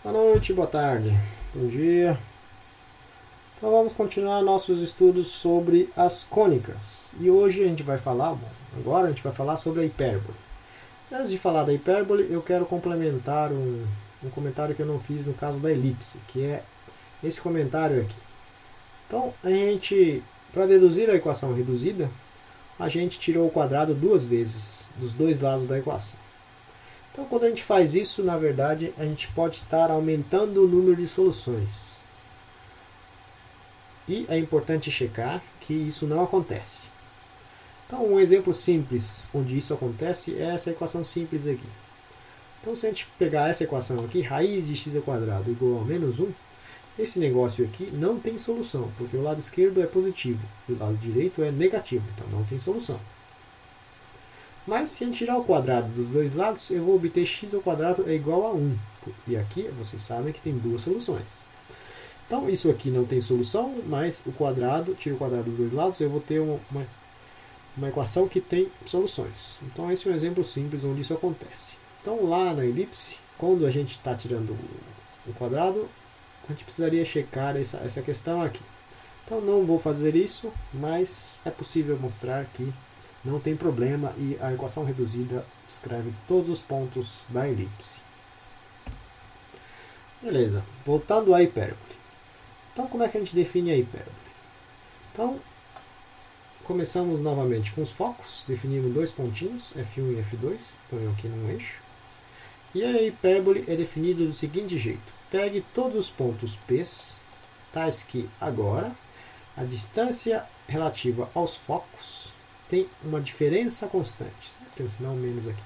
Boa noite, boa tarde, bom dia. Então vamos continuar nossos estudos sobre as cônicas. E hoje a gente vai falar, agora a gente vai falar sobre a hipérbole. Antes de falar da hipérbole, eu quero complementar um comentário que eu não fiz no caso da elipse, que é esse comentário aqui. Então, para deduzir a equação reduzida, a gente tirou o quadrado duas vezes dos dois lados da equação. Então, quando a gente faz isso, na verdade, a gente pode estar aumentando o número de soluções. E é importante checar que isso não acontece. Então, um exemplo simples onde isso acontece é essa equação simples aqui. Então, se a gente pegar essa equação aqui, raiz de x ao quadrado igual a menos 1, esse negócio aqui não tem solução, porque o lado esquerdo é positivo e o lado direito é negativo, então não tem solução. Mas se a gente tirar o quadrado dos dois lados, eu vou obter x ao quadrado é igual a 1. E aqui vocês sabem que tem duas soluções. Então isso aqui não tem solução, mas o quadrado, tiro o quadrado dos dois lados, eu vou ter uma equação que tem soluções. Então esse é um exemplo simples onde isso acontece. Então lá na elipse, quando a gente está tirando o quadrado, a gente precisaria checar essa questão aqui. Então não vou fazer isso, mas é possível mostrar que não tem problema e a equação reduzida descreve todos os pontos da elipse. Beleza, voltando à hipérbole. Então como é que a gente define a hipérbole? Então, começamos novamente com os focos, definimos dois pontinhos, F1 e F2, ponho aqui num eixo. E a hipérbole é definida do seguinte jeito. Pegue todos os pontos P, tais que agora a distância relativa aos focos tem uma diferença constante. Tem um sinal menos aqui.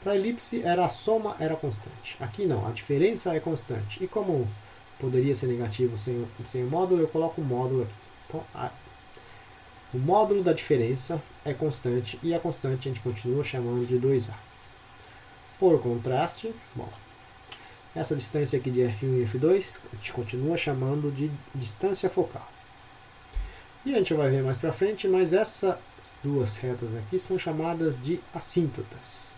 Para a elipse, a soma era constante. Aqui não, a diferença é constante. E como poderia ser negativo sem o módulo, eu coloco o módulo aqui. Então, o módulo da diferença é constante e a constante a gente continua chamando de 2A. Por contraste, essa distância aqui de F1 e F2 a gente continua chamando de distância focal. E a gente vai ver mais para frente, mas essas duas retas aqui são chamadas de assíntotas.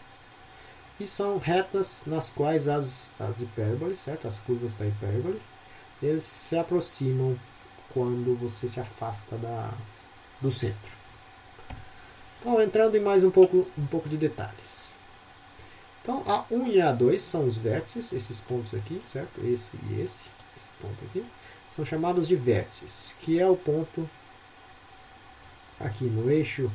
E são retas nas quais as hipérboles, certo? As curvas da hipérbole, eles se aproximam quando você se afasta do centro. Então, entrando em mais um pouco de detalhes. Então, A1 e A2 são os vértices, esses pontos aqui, certo? Esse e esse ponto aqui, são chamados de vértices, que é o ponto aqui no eixo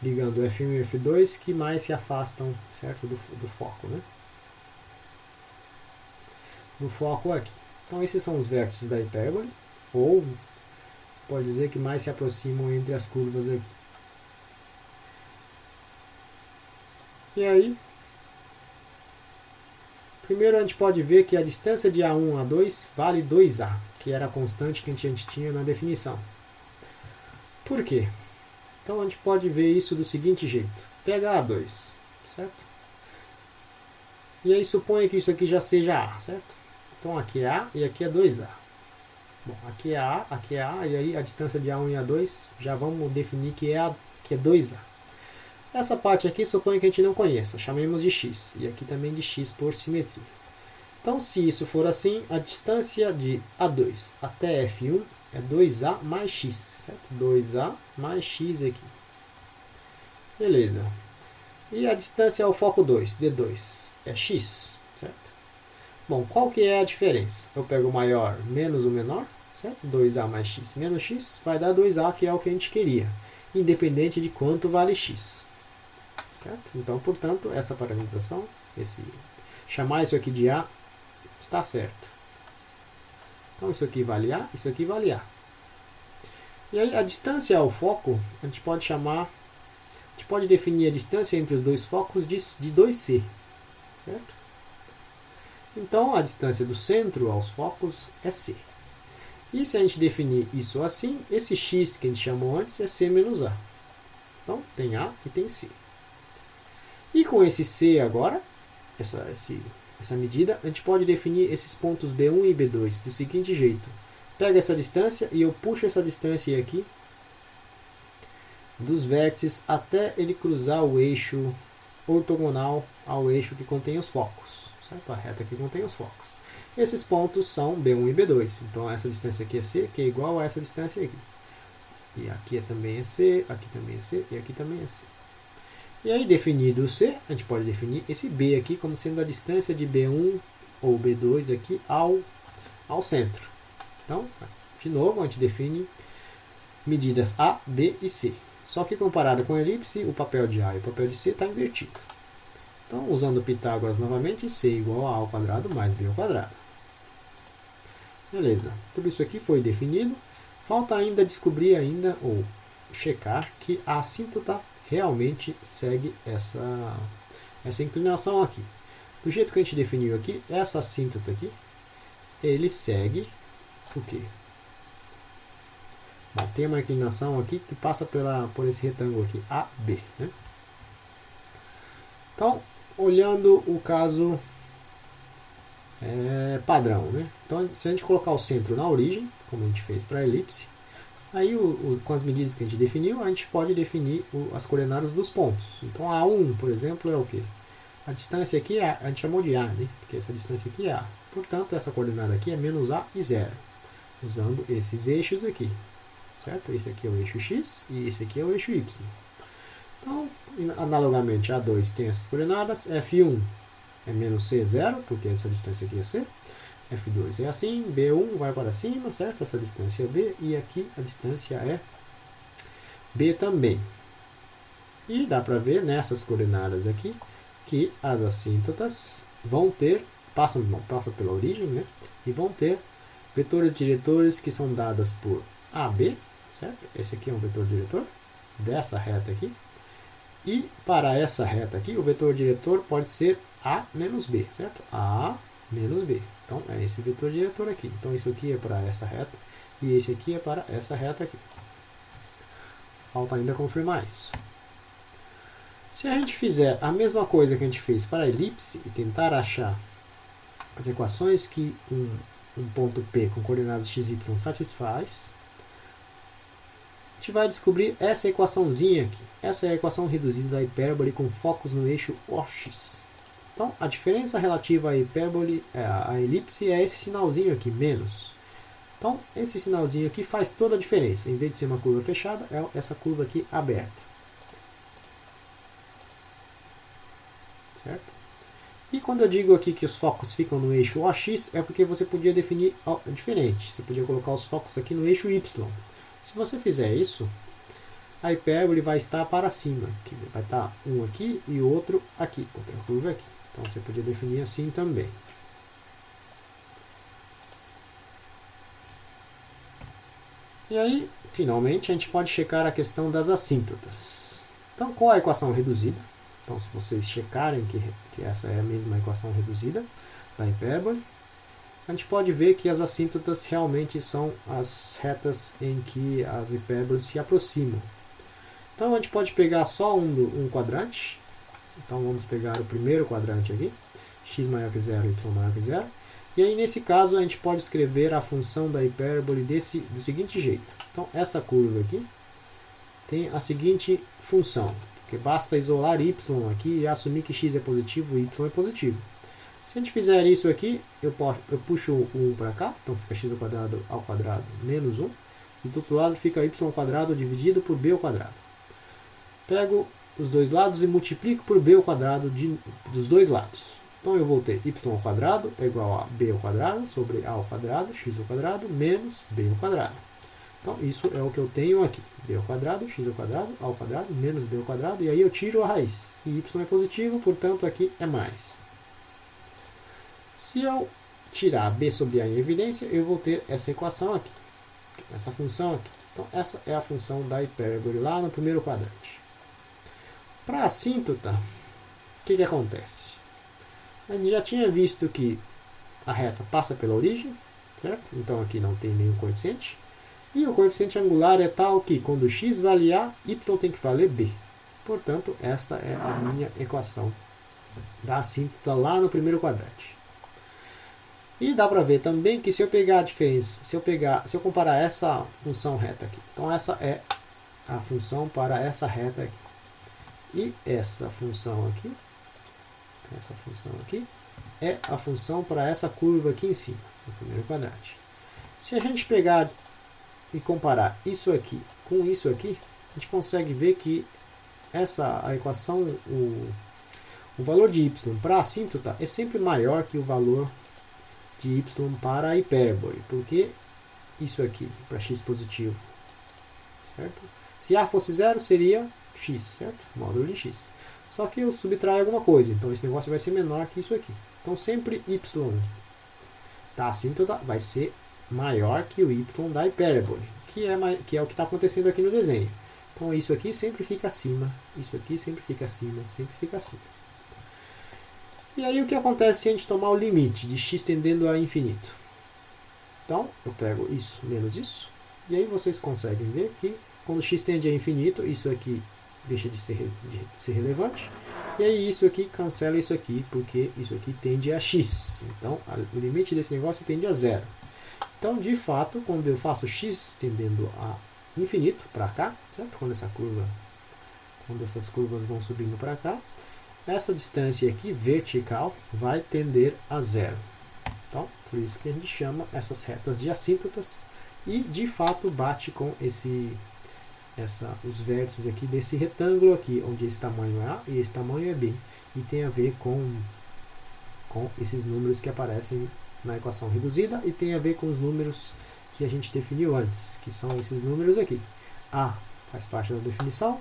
ligando F1 e F2 que mais se afastam, certo, do foco, né? Do foco aqui. Então esses são os vértices da hipérbole, ou você pode dizer que mais se aproximam entre as curvas aqui. E aí, primeiro a gente pode ver que a distância de A1 a A2 vale 2A, que era a constante que a gente tinha na definição. Por quê? Então a gente pode ver isso do seguinte jeito. Pega A2, certo? E aí suponha que isso aqui já seja A, certo? Então aqui é A e aqui é 2A. Bom, aqui é A, e aí a distância de A1 e A2 já vamos definir que é 2A. Essa parte aqui suponha que a gente não conheça, chamemos de X, e aqui também de X por simetria. Então se isso for assim, a distância de A2 até F1 é 2A mais X, certo? 2A mais X aqui. Beleza. E a distância ao foco 2, D2, é X, certo? Bom, qual que é a diferença? Eu pego o maior menos o menor, certo? 2A mais X menos X vai dar 2A, que é o que a gente queria, independente de quanto vale X. Certo? Então, portanto, essa parametrização, chamar isso aqui de A, está certo. Então isso aqui vale A, isso aqui vale A. E aí a distância ao foco, a gente pode definir a distância entre os dois focos de 2C, certo? Então a distância do centro aos focos é C. E se a gente definir isso assim, esse X que a gente chamou antes é C menos A. Então tem A e tem C. E com esse C agora, essa medida, a gente pode definir esses pontos B1 e B2 do seguinte jeito. Pega essa distância e eu puxo essa distância aqui dos vértices até ele cruzar o eixo ortogonal ao eixo que contém os focos, certo? A reta que contém os focos. Esses pontos são B1 e B2. Então essa distância aqui é C, que é igual a essa distância aqui. E aqui também é C, aqui também é C e aqui também é C. E aí, definido o C, a gente pode definir esse B aqui como sendo a distância de B1 ou B2 aqui ao centro. Então, de novo, a gente define medidas A, B e C. Só que comparado com a elipse, o papel de A e o papel de C está invertido. Então, usando Pitágoras novamente, C igual a A ao quadrado mais B ao quadrado. Beleza, tudo isso aqui foi definido. Falta ainda descobrir ou checar que a assíntota realmente segue essa inclinação aqui. Do jeito que a gente definiu aqui, essa assíntota aqui, ele segue o quê? Bom, tem uma inclinação aqui que passa por esse retângulo aqui, AB. Né? Então, olhando o caso padrão. Né? Então, se a gente colocar o centro na origem, como a gente fez para a elipse, aí com as medidas que a gente definiu, a gente pode definir as coordenadas dos pontos. Então, A1, por exemplo, é o quê? A distância aqui a gente chamou de A, né? Porque essa distância aqui é A. Portanto, essa coordenada aqui é menos A e 0, usando esses eixos aqui. Certo? Esse aqui é o eixo X e esse aqui é o eixo Y. Então, analogamente, A2 tem essas coordenadas. F1 é menos C, 0, porque essa distância aqui é C. F2 é assim, B1 vai para cima, certo? Essa distância é B, e aqui a distância é B também. E dá para ver nessas coordenadas aqui que as assíntotas vão ter, passam pela origem, né? E vão ter vetores diretores que são dadas por AB, certo? Esse aqui é um vetor diretor dessa reta aqui. E para essa reta aqui, o vetor diretor pode ser A menos B, certo? A menos B. Então, é esse vetor diretor aqui. Então, isso aqui é para essa reta e esse aqui é para essa reta aqui. Falta ainda confirmar isso. Se a gente fizer a mesma coisa que a gente fez para a elipse e tentar achar as equações que um ponto P com coordenadas x, y satisfaz, a gente vai descobrir essa equaçãozinha aqui. Essa é a equação reduzida da hipérbole com focos no eixo OX. Então, a diferença relativa à hipérbole, à elipse, é esse sinalzinho aqui, menos. Então, esse sinalzinho aqui faz toda a diferença. Em vez de ser uma curva fechada, é essa curva aqui aberta. Certo? E quando eu digo aqui que os focos ficam no eixo OX, é porque você podia definir diferente. Você podia colocar os focos aqui no eixo Y. Se você fizer isso, a hipérbole vai estar para cima. Vai estar um aqui e o outro aqui. Outra curva aqui. Então você podia definir assim também. E aí, finalmente, a gente pode checar a questão das assíntotas. Então, qual a equação reduzida? Então, se vocês checarem que essa é a mesma equação reduzida da hipérbole, a gente pode ver que as assíntotas realmente são as retas em que as hipérboles se aproximam. Então, a gente pode pegar só um quadrante. Então, vamos pegar o primeiro quadrante aqui, x maior que 0, y maior que 0. E aí, nesse caso, a gente pode escrever a função da hipérbole do seguinte jeito. Então, essa curva aqui tem a seguinte função, porque basta isolar y aqui e assumir que x é positivo e y é positivo. Se a gente fizer isso aqui, eu puxo o 1 para cá, então fica x ao quadrado menos 1. E do outro lado fica y ao quadrado dividido por b ao quadrado. Pego os dois lados e multiplico por b ao quadrado dos dois lados. Então eu vou ter y ao quadrado é igual a b ao quadrado sobre a ao quadrado, x ao quadrado, menos b ao quadrado. Então isso é o que eu tenho aqui. B ao quadrado, x ao quadrado, a ao quadrado, menos b ao quadrado. E aí eu tiro a raiz. E y é positivo, portanto aqui é mais. Se eu tirar b sobre a em evidência, eu vou ter essa equação aqui. Essa função aqui. Então essa é a função da hipérbole lá no primeiro quadrante. Para a assíntota, o que acontece? A gente já tinha visto que a reta passa pela origem, certo? Então aqui não tem nenhum coeficiente. E o coeficiente angular é tal que quando x vale A, y tem que valer B. Portanto, esta é a minha equação da assíntota lá no primeiro quadrante. E dá para ver também que se eu pegar a diferença, se eu comparar essa função reta aqui, então essa é a função para essa reta aqui. E essa função aqui é a função para essa curva aqui em cima, no primeiro quadrante. Se a gente pegar e comparar isso aqui com isso aqui, a gente consegue ver que a equação, o valor de y para a assíntota é sempre maior que o valor de y para a hipérbole, porque isso aqui, para x positivo, certo? Se a fosse zero, seria x, certo? Módulo de x. Só que eu subtraio alguma coisa, então esse negócio vai ser menor que isso aqui. Então sempre y da assíntota vai ser maior que o y da hipérbole, que é o que está acontecendo aqui no desenho. Então isso aqui sempre fica acima, isso aqui sempre fica acima, sempre fica acima. E aí o que acontece se a gente tomar o limite de x tendendo a infinito? Então eu pego isso menos isso, e aí vocês conseguem ver que quando x tende a infinito, isso aqui deixa de ser relevante, e aí isso aqui cancela isso aqui, porque isso aqui tende a x. Então o limite desse negócio tende a zero. Então de fato, quando eu faço x tendendo a infinito para cá, certo? Quando essas curvas vão subindo para cá, essa distância aqui vertical vai tender a zero. Então, por isso que a gente chama essas retas de assíntotas, e de fato bate com os vértices aqui desse retângulo aqui, onde esse tamanho é A e esse tamanho é B, e tem a ver com esses números que aparecem na equação reduzida, e tem a ver com os números que a gente definiu antes, que são esses números aqui. A faz parte da definição,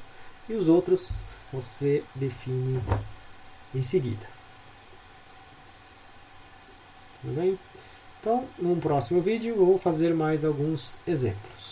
e os outros você define em seguida. Tudo bem? Então, num próximo vídeo eu vou fazer mais alguns exemplos.